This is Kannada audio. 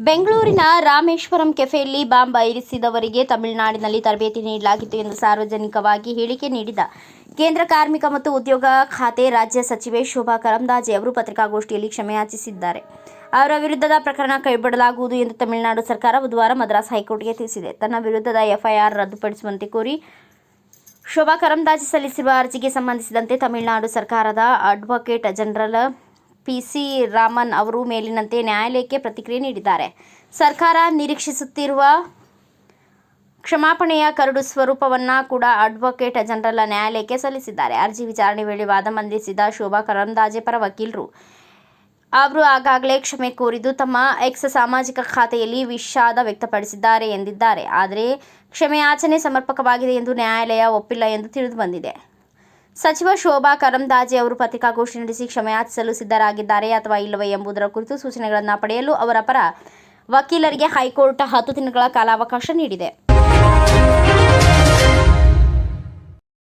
ಬೆಂಗಳೂರಿನ ರಾಮೇಶ್ವರಂ ಕೆಫೆಯಲ್ಲಿ ಬಾಂಬ್ ಇರಿಸಿದವರಿಗೆ ತಮಿಳುನಾಡಿನಲ್ಲಿ ತರಬೇತಿ ನೀಡಲಾಗಿತ್ತು ಎಂದು ಸಾರ್ವಜನಿಕವಾಗಿ ಹೇಳಿಕೆ ನೀಡಿದ ಕೇಂದ್ರ ಕಾರ್ಮಿಕ ಮತ್ತು ಉದ್ಯೋಗ ಖಾತೆ ರಾಜ್ಯ ಸಚಿವೆ ಶೋಭಾ ಕರಂದ್ಲಾಜೆ ಅವರು ಪತ್ರಿಕಾಗೋಷ್ಠಿಯಲ್ಲಿ ಕ್ಷಮೆಯಾಚಿಸಿದ್ದಾರೆ. ಅವರ ವಿರುದ್ಧದ ಪ್ರಕರಣ ಕೈಬಿಡಲಾಗುವುದು ಎಂದು ತಮಿಳುನಾಡು ಸರ್ಕಾರ ಬುಧವಾರ ಮದ್ರಾಸ್ ಹೈಕೋರ್ಟ್ಗೆ ತಿಳಿಸಿದೆ. ತನ್ನ ವಿರುದ್ಧದ ಎಫ್ಐಆರ್ ರದ್ದುಪಡಿಸುವಂತೆ ಕೋರಿ ಶೋಭಾ ಕರಂದ್ಲಾಜೆ ಸಲ್ಲಿಸಿರುವ ಅರ್ಜಿಗೆ ಸಂಬಂಧಿಸಿದಂತೆ ತಮಿಳುನಾಡು ಸರ್ಕಾರದ ಅಡ್ವೊಕೇಟ್ ಜನರಲ್ ಪಿಸಿ ರಾಮನ್ ಅವರು ಮೇಲಿನಂತೆ ನ್ಯಾಯಾಲಯಕ್ಕೆ ಪ್ರತಿಕ್ರಿಯೆ ನೀಡಿದ್ದಾರೆ. ಸರ್ಕಾರ ನಿರೀಕ್ಷಿಸುತ್ತಿರುವ ಕ್ಷಮಾಪಣೆಯ ಕರಡು ಸ್ವರೂಪವನ್ನು ಕೂಡ ಅಡ್ವೊಕೇಟ್ ಜನರಲ್ ನ್ಯಾಯಾಲಯಕ್ಕೆ ಸಲ್ಲಿಸಿದ್ದಾರೆ. ಅರ್ಜಿ ವಿಚಾರಣೆ ವೇಳೆ ವಾದ ಮಂಡಿಸಿದ ಶೋಭಾ ಕರಂದ್ಲಾಜೆ ಪರ ವಕೀಲರು ಅವರು ಆಗಾಗಲೇ ಕ್ಷಮೆ ಕೋರಿದ್ದು ತಮ್ಮ ಎಕ್ಸ್ ಸಾಮಾಜಿಕ ಖಾತೆಯಲ್ಲಿ ವಿಷಾದ ವ್ಯಕ್ತಪಡಿಸಿದ್ದಾರೆ ಎಂದಿದ್ದಾರೆ. ಆದರೆ ಕ್ಷಮೆಯಾಚನೆ ಸಮರ್ಪಕವಾಗಿದೆ ಎಂದು ನ್ಯಾಯಾಲಯ ಒಪ್ಪಿಲ್ಲ ಎಂದು ತಿಳಿದುಬಂದಿದೆ. ಸಚಿವ ಶೋಭಾ ಕರಂದ್ಲಾಜೆ ಅವರು ಪತ್ರಿಕಾಗೋಷ್ಠಿ ನಡೆಸಿ ಕ್ಷಮೆಯಾಚಿಸಲು ಸಿದ್ಧರಾಗಿದ್ದಾರೆ ಅಥವಾ ಇಲ್ಲವೇ ಎಂಬುದರ ಕುರಿತು ಸೂಚನೆಗಳನ್ನು ಪಡೆಯಲು ಅವರ ಪರ ವಕೀಲರಿಗೆ ಹೈಕೋರ್ಟ್ 10 ದಿನಗಳ ಕಾಲಾವಕಾಶ ನೀಡಿದೆ.